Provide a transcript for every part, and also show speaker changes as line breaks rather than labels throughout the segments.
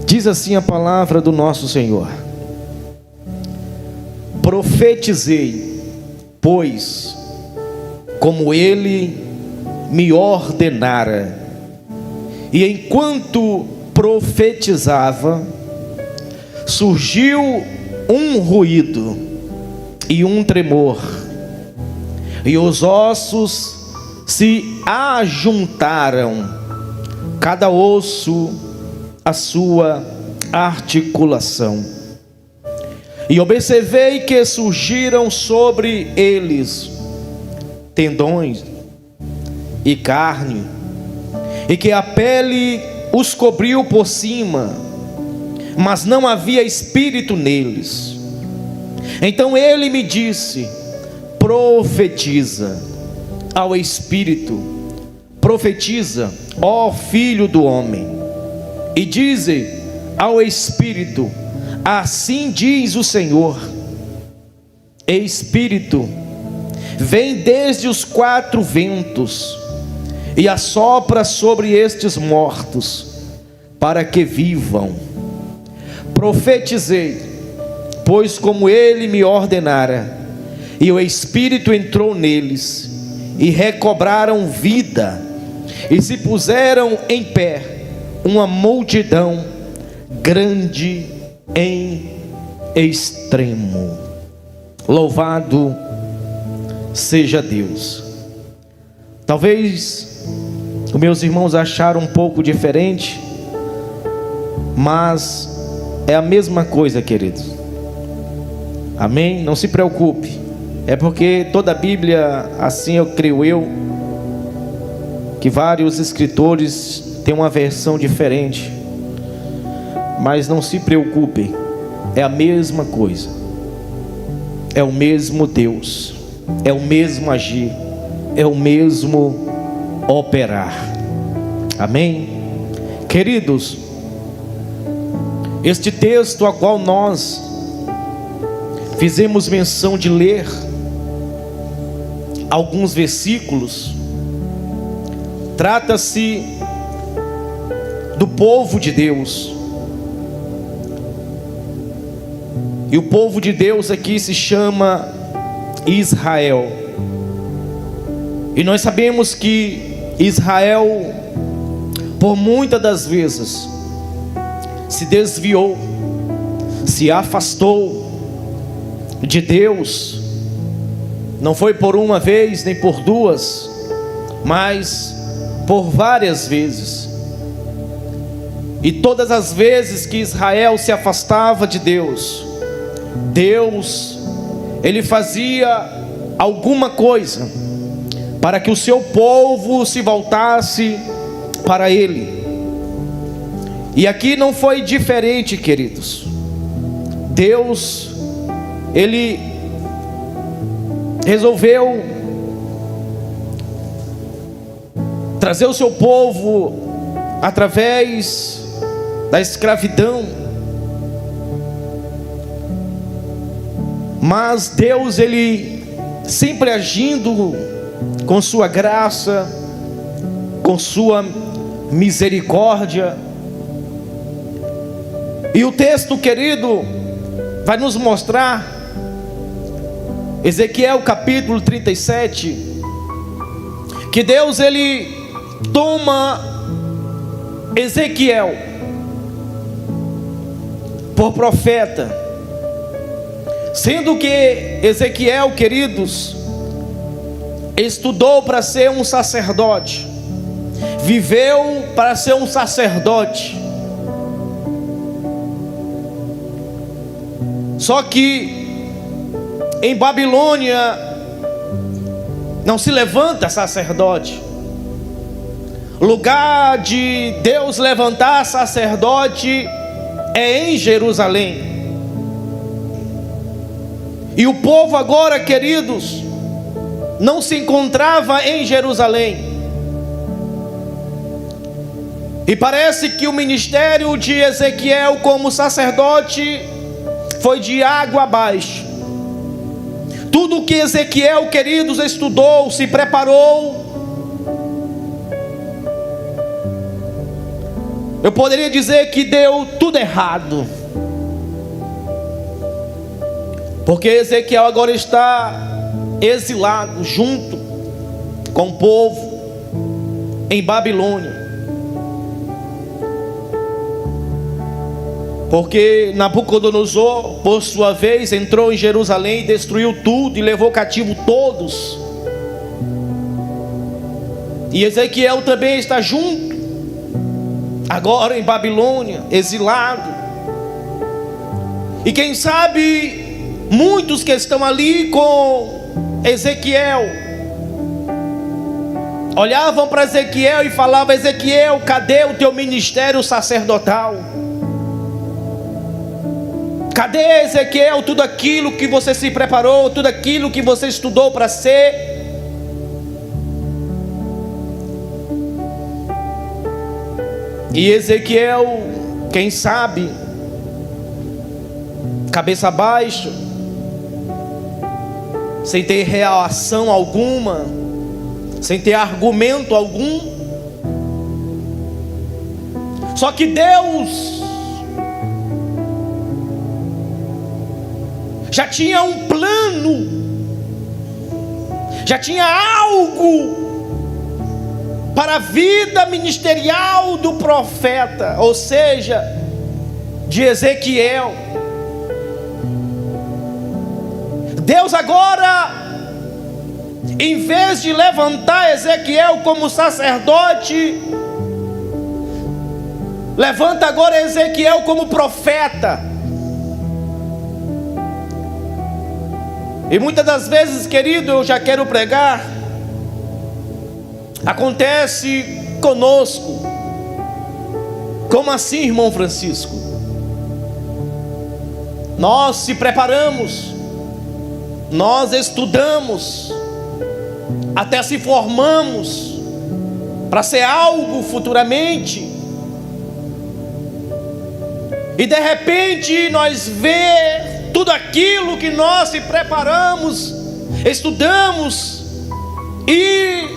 Diz assim a palavra do nosso Senhor: profetizei, pois, como Ele me ordenara. E enquanto profetizava, surgiu um ruído e um tremor, e os ossos se ajuntaram, cada osso a sua articulação. E observei que surgiram sobre eles tendões e carne, e que a pele os cobriu por cima, mas não havia espírito neles. Então ele me disse: profetiza ao espírito, profetiza, ó filho do homem, e dize ao espírito: assim diz o Senhor, Espírito, vem desde os quatro ventos e assopra sobre estes mortos, para que vivam. Profetizei, pois como Ele me ordenara, e o Espírito entrou neles, e recobraram vida, e se puseram em pé uma multidão grande em extremo. Louvado seja Deus. Talvez os meus irmãos acharam um pouco diferente, mas é a mesma coisa, queridos. Amém? Não se preocupe. É porque toda a Bíblia, assim eu creio que vários escritores têm uma versão diferente. Mas não se preocupem, é a mesma coisa. É o mesmo Deus, é o mesmo agir, é o mesmo operar. Amém? Queridos, este texto a qual nós fizemos menção de ler alguns versículos, trata-se do povo de Deus. E o povo de Deus aqui se chama Israel. E nós sabemos que Israel, por muitas das vezes, se desviou, se afastou de Deus. Não foi por uma vez, nem por duas, mas por várias vezes. E todas as vezes que Israel se afastava de Deus, Ele fazia alguma coisa para que o seu povo se voltasse para Ele. E aqui não foi diferente, queridos. Deus, Ele resolveu trazer o seu povo através da escravidão. Mas Deus, Ele sempre agindo com sua graça, com sua misericórdia. E o texto, querido, vai nos mostrar, Ezequiel capítulo 37, que Deus, Ele toma Ezequiel por profeta, sendo que Ezequiel, queridos, estudou para ser um sacerdote, viveu para ser um sacerdote. Só que em Babilônia não se levanta sacerdote. Lugar de Deus levantar sacerdote é em Jerusalém. E o povo agora, queridos, não se encontrava em Jerusalém. E parece que o ministério de Ezequiel como sacerdote foi de água abaixo. Tudo que Ezequiel, queridos, estudou, se preparou, eu poderia dizer que deu tudo errado, porque Ezequiel agora está exilado junto com o povo em Babilônia, porque Nabucodonosor, por sua vez, entrou em Jerusalém e destruiu tudo e levou cativo todos. E Ezequiel também está junto, agora em Babilônia, exilado. E quem sabe, muitos que estão ali com Ezequiel, olhavam para Ezequiel e falavam: Ezequiel, cadê o teu ministério sacerdotal? Cadê, Ezequiel, tudo aquilo que você se preparou, tudo aquilo que você estudou para ser? E Ezequiel, quem sabe, cabeça baixa, sem ter reação alguma, sem ter argumento algum. Só que Deus já tinha um plano, já tinha algo para a vida ministerial do profeta, ou seja, de Ezequiel. Deus agora, em vez de levantar Ezequiel como sacerdote, levanta agora Ezequiel como profeta. E muitas das vezes, querido, eu já quero pregar, acontece conosco. Como assim, irmão Francisco? Nós se preparamos, nós estudamos, até se formamos para ser algo futuramente, e de repente nós vemos tudo aquilo que nós se preparamos, estudamos, e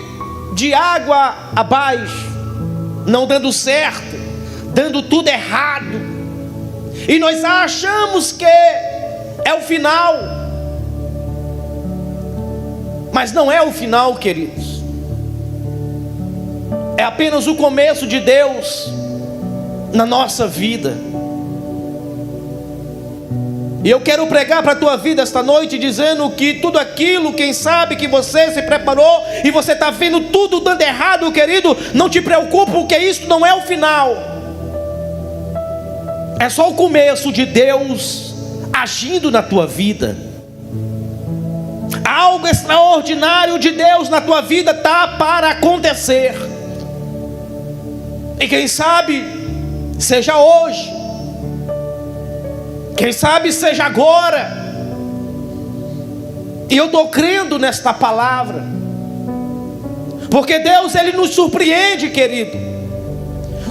de água abaixo, não dando certo, dando tudo errado, e nós achamos que é o final, mas não é o final, queridos, é apenas o começo de Deus na nossa vida. E eu quero pregar para a tua vida esta noite, dizendo que tudo aquilo, quem sabe que você se preparou e você está vendo tudo dando errado, querido, não te preocupe, porque isso não é o final, é só o começo de Deus agindo na tua vida. Algo extraordinário de Deus na tua vida está para acontecer, e quem sabe seja hoje, quem sabe seja agora. E eu estou crendo nesta palavra, porque Deus, Ele nos surpreende, querido.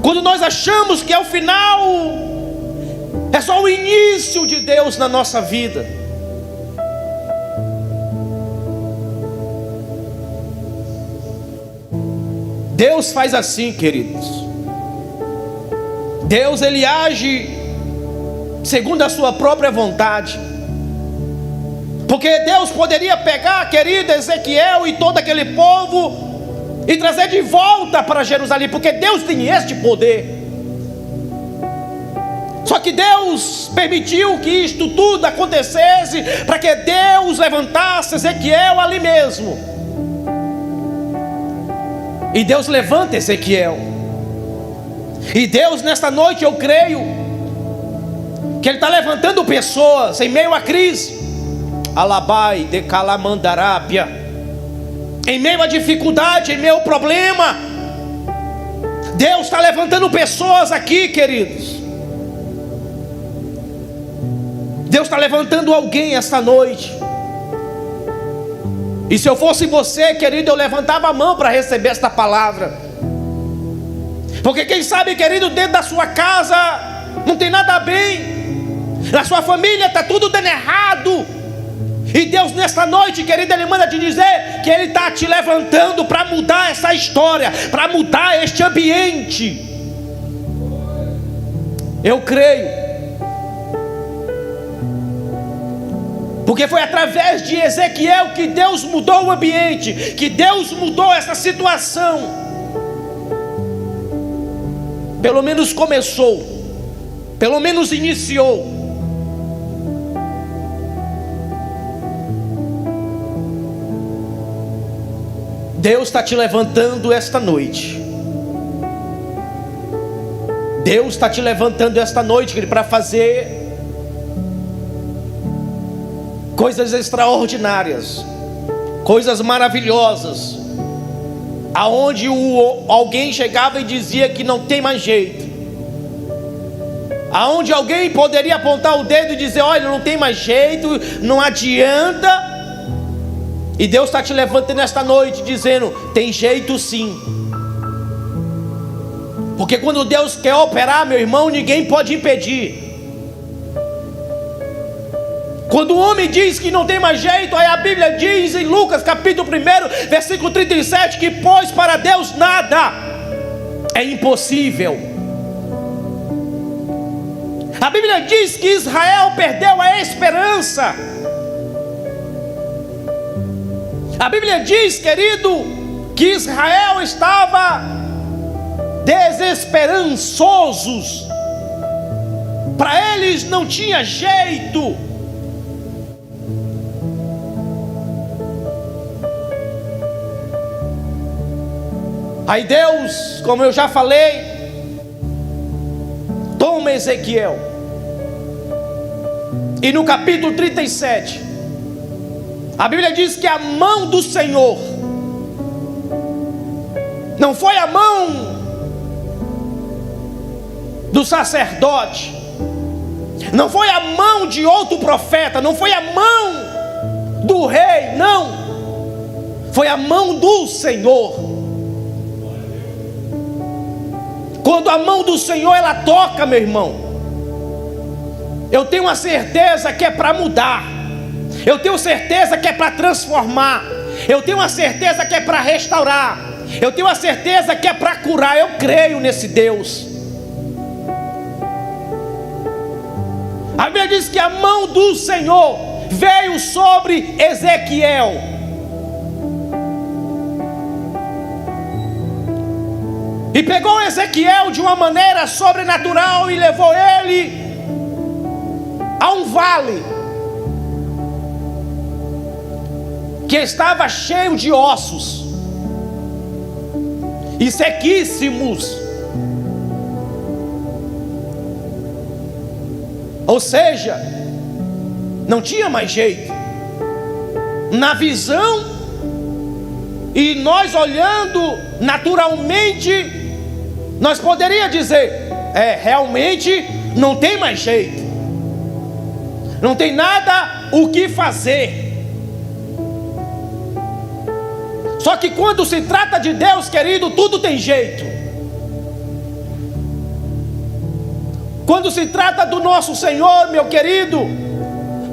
Quando nós achamos que é o final, é só o início de Deus na nossa vida. Deus faz assim, queridos. Deus, Ele age segundo a sua própria vontade, porque Deus poderia pegar, querido, Ezequiel e todo aquele povo e trazer de volta para Jerusalém, porque Deus tem este poder. Só que Deus permitiu que isto tudo acontecesse para que Deus levantasse Ezequiel ali mesmo. E Deus levanta Ezequiel, e Deus nesta noite, eu creio que Ele está levantando pessoas em meio à crise, alabai de calamandarápia, em meio à dificuldade, em meio ao problema. Deus está levantando pessoas aqui, queridos. Deus está levantando alguém esta noite. E se eu fosse você, querido, eu levantava a mão para receber esta palavra, porque quem sabe, querido, dentro da sua casa não tem nada bem, na sua família está tudo dando errado, e Deus nesta noite, querido, Ele manda te dizer que Ele está te levantando para mudar essa história, para mudar este ambiente. Eu creio. Porque foi através de Ezequiel que Deus mudou o ambiente, que Deus mudou essa situação. Pelo menos começou, pelo menos iniciou. Deus está te levantando esta noite. Deus está te levantando esta noite, querido, para fazer coisas extraordinárias, coisas maravilhosas, aonde alguém chegava e dizia que não tem mais jeito, aonde alguém poderia apontar o dedo e dizer: olha, não tem mais jeito, não adianta. E Deus está te levantando nesta noite dizendo: tem jeito sim. Porque quando Deus quer operar, meu irmão, ninguém pode impedir. Quando o homem diz que não tem mais jeito, aí a Bíblia diz em Lucas capítulo 1, versículo 37, que pois para Deus nada é impossível. A Bíblia diz que Israel perdeu a esperança. A Bíblia diz, querido, que Israel estava desesperançosos. Para eles não tinha jeito. Aí Deus, como eu já falei, toma Ezequiel. E no capítulo 37, a Bíblia diz que a mão do Senhor, não foi a mão do sacerdote, não foi a mão de outro profeta, não foi a mão do rei, não, foi a mão do Senhor. Quando a mão do Senhor ela toca, meu irmão, eu tenho uma certeza que é para mudar, eu tenho certeza que é para transformar, eu tenho uma certeza que é para restaurar, eu tenho uma certeza que é para curar. Eu creio nesse Deus. A Bíblia diz que a mão do Senhor veio sobre Ezequiel. E pegou Ezequiel de uma maneira sobrenatural e levou ele a um vale que estava cheio de ossos e sequíssimos. Ou seja, não tinha mais jeito. Na visão, e nós olhando naturalmente, nós poderíamos dizer: realmente não tem mais jeito, não tem nada o que fazer. Só que quando se trata de Deus, querido, tudo tem jeito. Quando se trata do nosso Senhor, meu querido,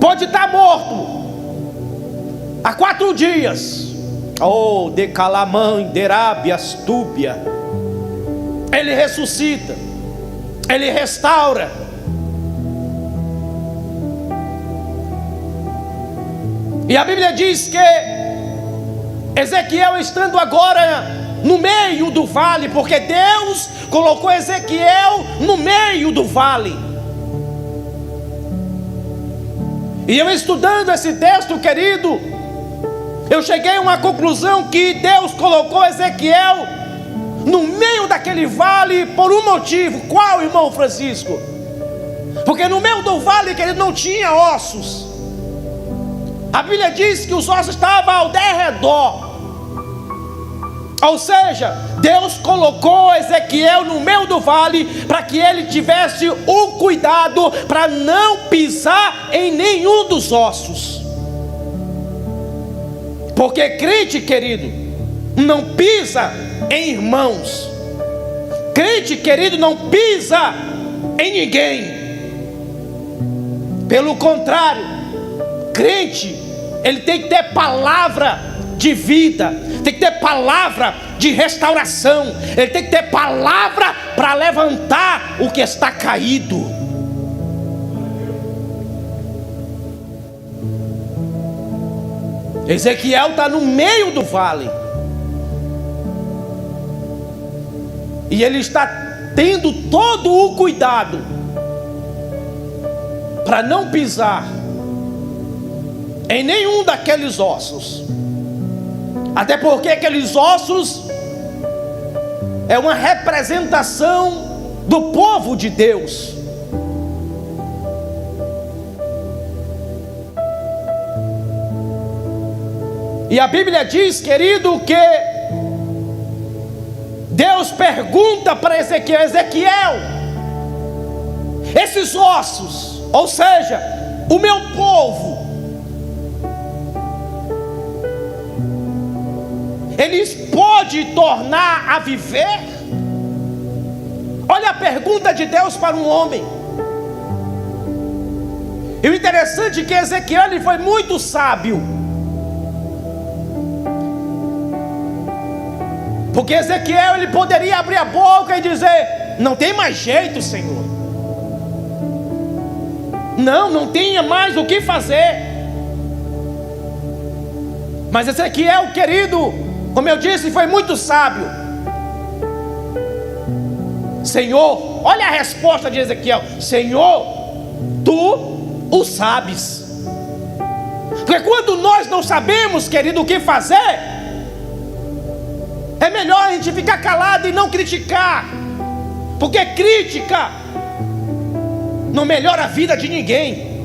pode estar morto há 4 dias. Oh, de calamã, derabia, astúbia. Ele ressuscita, Ele restaura. E a Bíblia diz que Ezequiel estando agora no meio do vale, porque Deus colocou Ezequiel no meio do vale. E eu estudando esse texto, querido, eu cheguei a uma conclusão que Deus colocou Ezequiel no meio daquele vale por um motivo. Qual, irmão Francisco? Porque no meio do vale, querido, não tinha ossos. A Bíblia diz que os ossos estavam ao derredor. Ou seja, Deus colocou Ezequiel no meio do vale para que ele tivesse o cuidado para não pisar em nenhum dos ossos. Porque crente, querido, não pisa em irmãos. Crente, querido, não pisa em ninguém. Pelo contrário, crente, ele tem que ter palavra de vida, tem que ter palavra de restauração, ele tem que ter palavra para levantar o que está caído. Ezequiel está no meio do vale, e ele está tendo todo o cuidado para não pisar em nenhum daqueles ossos, até porque aqueles ossos é uma representação do povo de Deus. E a Bíblia diz, querido, que Deus pergunta para Ezequiel: Ezequiel, esses ossos, ou seja, o meu povo, eles podem tornar a viver? Olha a pergunta de Deus para um homem. E o interessante é que Ezequiel, ele foi muito sábio, porque Ezequiel, ele poderia abrir a boca e dizer: não tem mais jeito, Senhor, não tinha mais o que fazer. Mas Ezequiel, querido, como eu disse, foi muito sábio. Senhor, olha a resposta de Ezequiel: Senhor, tu o sabes. Porque quando nós não sabemos, querido, o que fazer, é melhor a gente ficar calado e não criticar, porque crítica não melhora a vida de ninguém.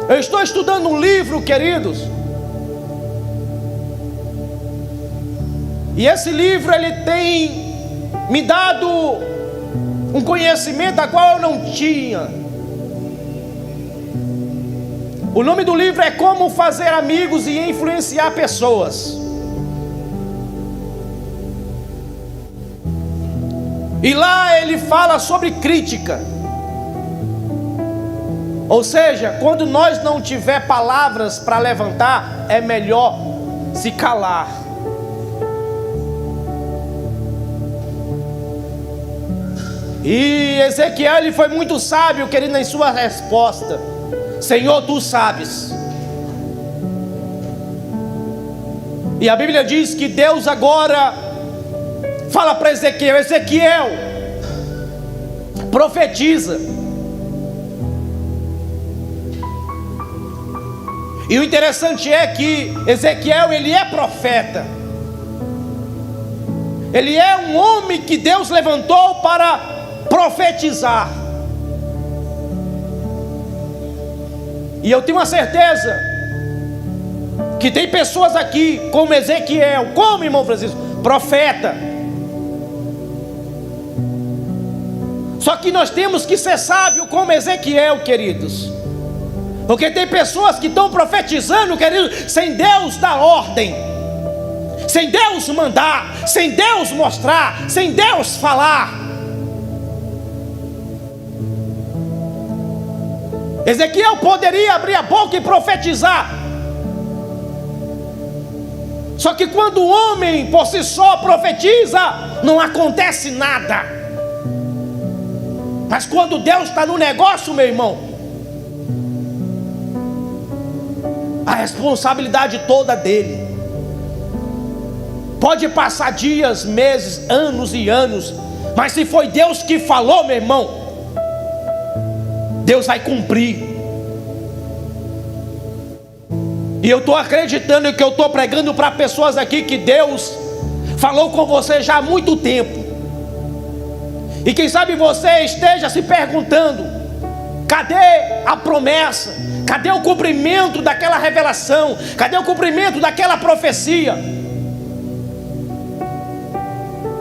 Eu estou estudando um livro, queridos, e esse livro, ele tem me dado um conhecimento a qual eu não tinha. O nome do livro é Como Fazer Amigos e Influenciar Pessoas. E lá ele fala sobre crítica. Ou seja, quando nós não tiver palavras para levantar, é melhor se calar. E Ezequiel, ele foi muito sábio, querido, em sua resposta: Senhor, tu sabes. E a Bíblia diz que Deus agora fala para Ezequiel: Ezequiel, profetiza. E o interessante é que Ezequiel, ele é profeta. Ele é um homem que Deus levantou para profetizar. E eu tenho uma certeza que tem pessoas aqui como Ezequiel, como irmão Francisco, profeta. Só que nós temos que ser sábios como Ezequiel, queridos, porque tem pessoas que estão profetizando, queridos, sem Deus dar ordem, sem Deus mandar, sem Deus mostrar, sem Deus falar. Ezequiel poderia abrir a boca e profetizar, só que quando o homem por si só profetiza, não acontece nada. Mas quando Deus está no negócio, meu irmão, a responsabilidade toda dele. Pode passar dias, meses, anos e anos, mas se foi Deus que falou, meu irmão, Deus vai cumprir. E eu estou acreditando que eu estou pregando para pessoas aqui que Deus falou com você já há muito tempo. E quem sabe você esteja se perguntando: cadê a promessa? Cadê o cumprimento daquela revelação? Cadê o cumprimento daquela profecia?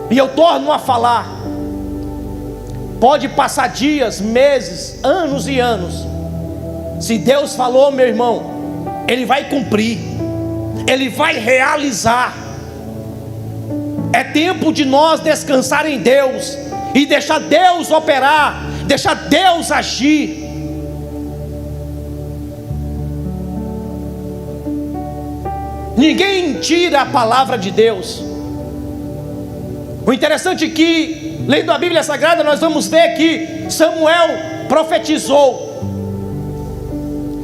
E eu torno a falar: pode passar dias, meses, anos e anos, se Deus falou, meu irmão, Ele vai cumprir, Ele vai realizar. É tempo de nós descansar em Deus e deixar Deus operar, deixar Deus agir. Ninguém tira a palavra de Deus. O interessante é que, lendo a Bíblia Sagrada, nós vamos ver que Samuel profetizou.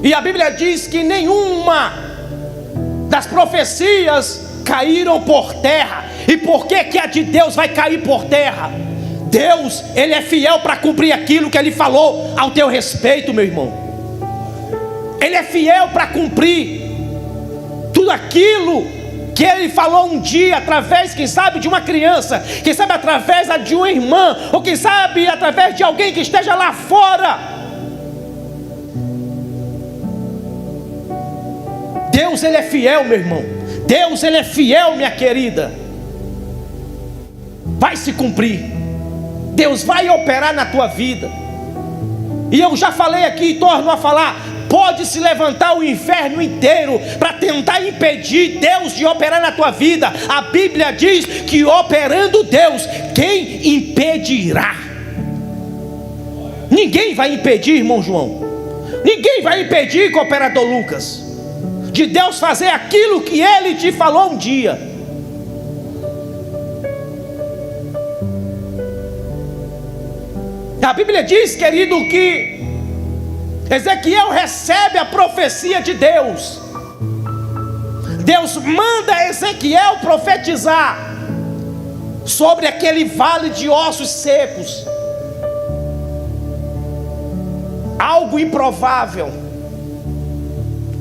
E a Bíblia diz que nenhuma das profecias caíram por terra. E por que a de Deus vai cair por terra? Deus, Ele é fiel para cumprir aquilo que Ele falou ao teu respeito, meu irmão. Ele é fiel para cumprir tudo aquilo que Ele falou um dia, através, quem sabe, de uma criança, quem sabe através de uma irmã, ou quem sabe através de alguém que esteja lá fora. Deus, Ele é fiel, meu irmão. Deus, Ele é fiel, minha querida. Vai se cumprir. Deus vai operar na tua vida. E eu já falei aqui e torno a falar: pode se levantar o inferno inteiro para tentar impedir Deus de operar na tua vida. A Bíblia diz que operando Deus, quem impedirá? Ninguém vai impedir, irmão João. Ninguém vai impedir, cooperador Lucas, de Deus fazer aquilo que Ele te falou um dia. A Bíblia diz, querido, que Ezequiel recebe a profecia de Deus. Deus manda Ezequiel profetizar sobre aquele vale de ossos secos. Algo improvável,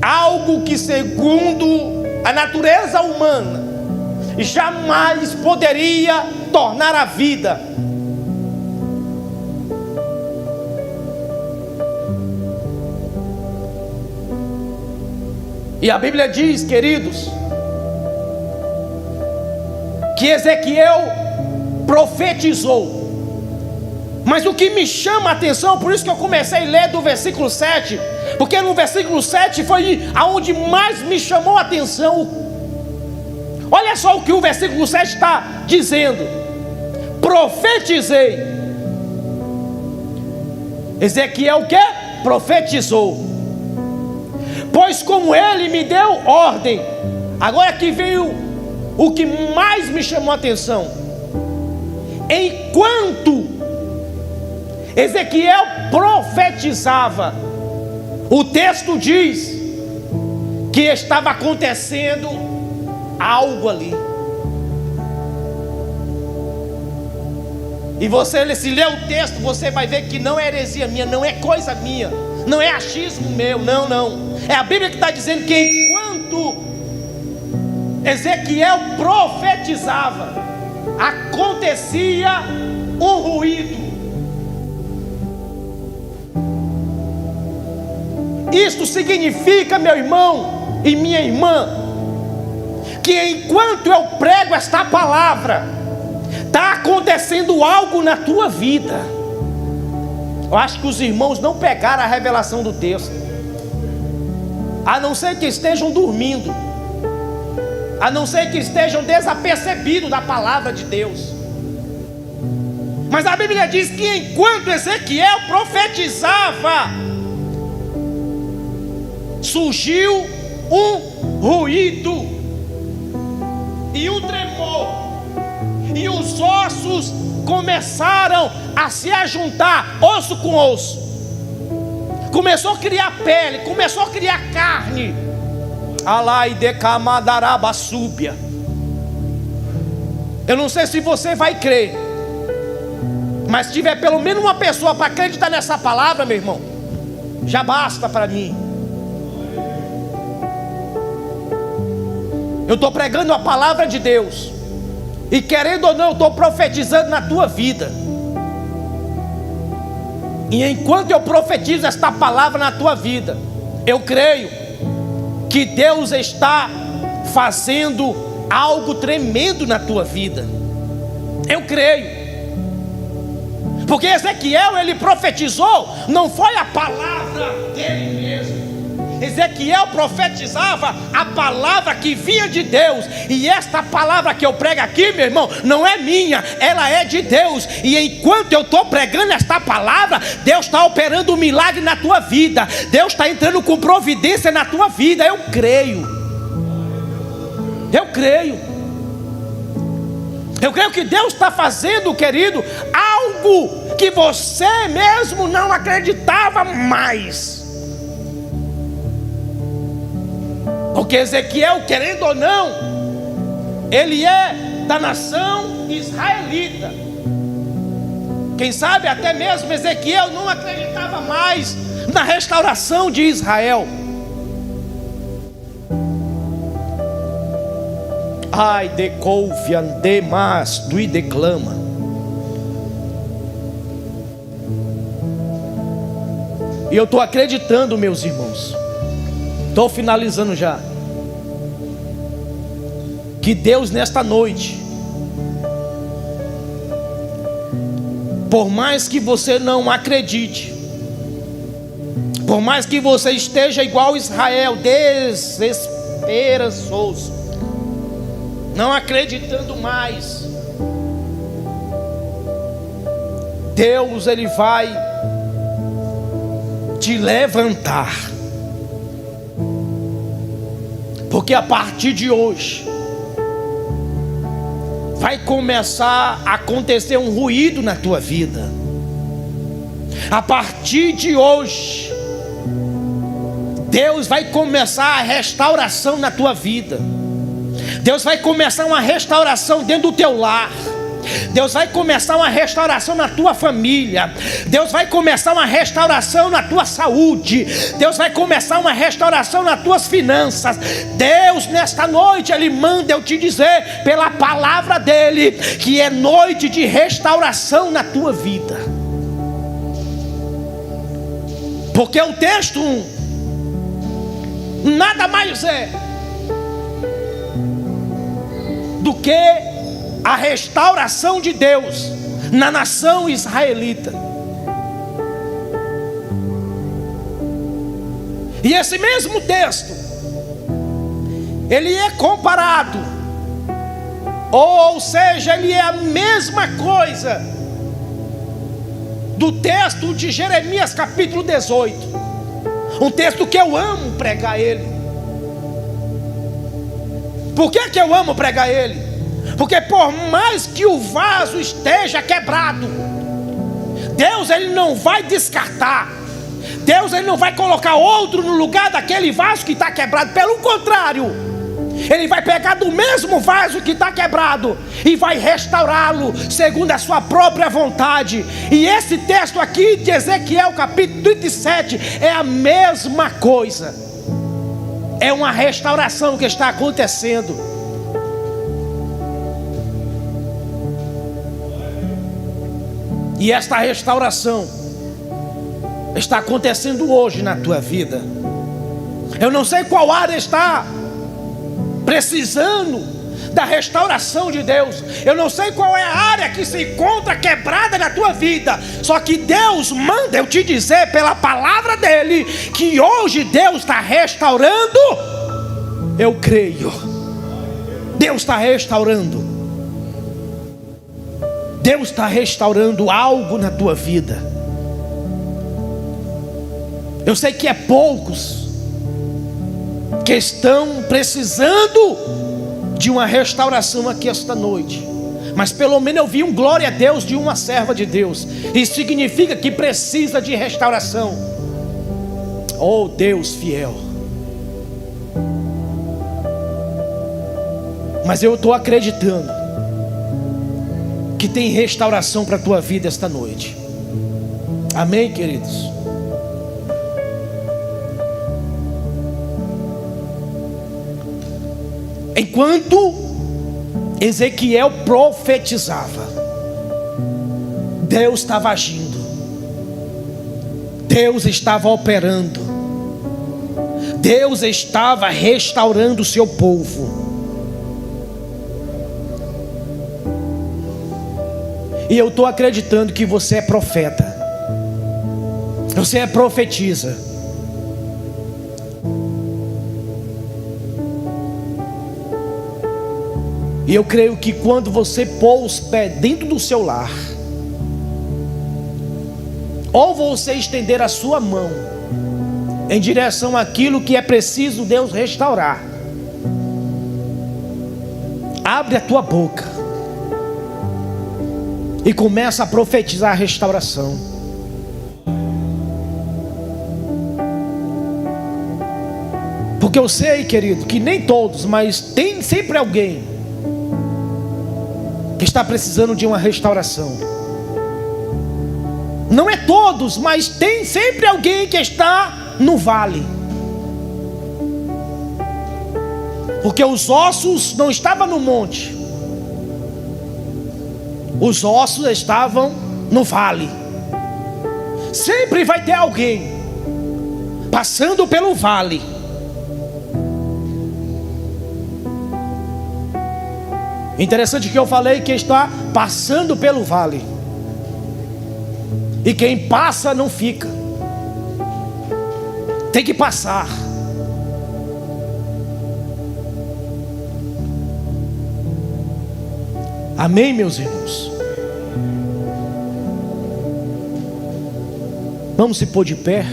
algo que, segundo a natureza humana, jamais poderia tornar a vida. E a Bíblia diz, queridos, que Ezequiel profetizou. Mas o que me chama a atenção, por isso que eu comecei a ler do versículo 7, porque no versículo 7 foi aonde mais me chamou a atenção. Olha só o que o versículo 7 está dizendo: profetizei. Ezequiel o que? Profetizou. Pois como Ele me deu ordem. Agora aqui veio o que mais me chamou a atenção. Enquanto Ezequiel profetizava, o texto diz que estava acontecendo algo ali. E você, se ler o texto, você vai ver que não é heresia minha, não é coisa minha, não é achismo meu, não. É a Bíblia que está dizendo que enquanto Ezequiel profetizava, acontecia um ruído. Isto significa, meu irmão e minha irmã, que enquanto eu prego esta palavra, está acontecendo algo na tua vida. Eu acho que os irmãos não pegaram a revelação do texto, a não ser que estejam dormindo, a não ser que estejam desapercebidos da palavra de Deus. Mas a Bíblia diz que enquanto Ezequiel profetizava, surgiu um ruído e um tremor, e os ossos começaram a se ajuntar, osso com osso. Começou a criar pele, começou a criar carne. Alai de camadaraba súbia. Eu não sei se você vai crer, mas se tiver pelo menos uma pessoa para acreditar nessa palavra, meu irmão, já basta para mim. Eu estou pregando a palavra de Deus, e querendo ou não, eu estou profetizando na tua vida. E enquanto eu profetizo esta palavra na tua vida, eu creio que Deus está fazendo algo tremendo na tua vida. Eu creio. Porque Ezequiel, ele profetizou, não foi a palavra dele mesmo. Ezequiel profetizava a palavra que vinha de Deus. E esta palavra que eu prego aqui, meu irmão, não é minha, ela é de Deus. E enquanto eu estou pregando esta palavra, Deus está operando um milagre na tua vida. Deus está entrando com providência na tua vida. Eu creio. Eu creio. Eu creio que Deus está fazendo, querido, algo que você mesmo não acreditava mais. Porque Ezequiel, querendo ou não, ele é da nação israelita. Quem sabe até mesmo Ezequiel não acreditava mais na restauração de Israel. Ai, decouvian demas do e declama. E eu estou acreditando, meus irmãos, estou finalizando já, que Deus nesta noite, por mais que você não acredite, por mais que você esteja igual Israel, desesperançoso, não acreditando mais, Deus, Ele vai te levantar, porque a partir de hoje vai começar a acontecer um ruído na tua vida. A partir de hoje, Deus vai começar a restauração na tua vida. Deus vai começar uma restauração dentro do teu lar. Deus vai começar uma restauração na tua família. Deus vai começar uma restauração na tua saúde. Deus vai começar uma restauração nas tuas finanças. Deus nesta noite, Ele manda eu te dizer pela palavra dEle, que é noite de restauração na tua vida. Porque o texto nada mais é do que a restauração de Deus na nação israelita. E esse mesmo texto, ele é comparado, ou seja, ele é a mesma coisa do texto de Jeremias capítulo 18, um texto que eu amo pregar ele. Por que eu amo pregar ele? Porque por mais que o vaso esteja quebrado, Deus, Ele não vai descartar. Deus, Ele não vai colocar outro no lugar daquele vaso que está quebrado. Pelo contrário, Ele vai pegar do mesmo vaso que está quebrado e vai restaurá-lo segundo a sua própria vontade. E esse texto aqui de Ezequiel capítulo 37 é a mesma coisa. É uma restauração que está acontecendo. E esta restauração está acontecendo hoje na tua vida. Eu não sei qual área está precisando da restauração de Deus. Eu não sei qual é a área que se encontra quebrada na tua vida. Só que Deus manda eu te dizer pela palavra dEle que hoje Deus está restaurando. Eu creio. Deus está restaurando. Deus está restaurando algo na tua vida. Eu sei que é poucos que estão precisando de uma restauração aqui esta noite, mas pelo menos eu vi um glória a Deus de uma serva de Deus. Isso significa que precisa de restauração. Oh Deus fiel. Mas eu estou acreditando que tem restauração para a tua vida esta noite. Amém, queridos? Enquanto Ezequiel profetizava, Deus estava agindo, Deus estava operando, Deus estava restaurando o seu povo. E eu estou acreditando que você é profeta, você é profetisa. E eu creio que quando você pôr os pés dentro do seu lar, ou você estender a sua mão em direção àquilo que é preciso Deus restaurar,
Abre a tua boca e começa a profetizar a restauração. Porque eu sei, querido, que nem todos, mas tem sempre alguém que está precisando de uma restauração. Não é todos, mas tem sempre alguém que está no vale. Porque os ossos não estavam no monte, os ossos estavam no vale. Sempre vai ter alguém passando pelo vale. Interessante que eu falei que está passando pelo vale. E quem passa não fica. Tem que passar. Amém, meus irmãos? Vamos se pôr de pé.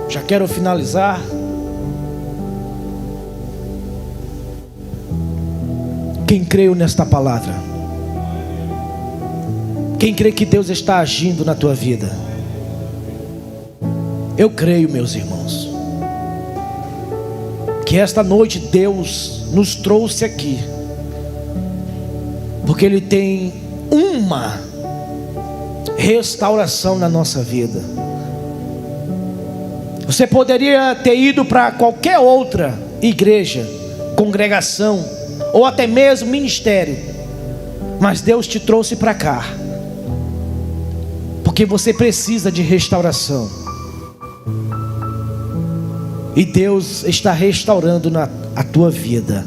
Já quero finalizar. Quem creu nesta palavra? Quem crê que Deus está agindo na tua vida? Eu creio, meus irmãos, que esta noite Deus nos trouxe aqui porque Ele tem uma restauração na nossa vida. Você poderia ter ido para qualquer outra igreja, congregação ou até mesmo ministério, mas Deus te trouxe para cá porque você precisa de restauração. E Deus está restaurando a tua vida.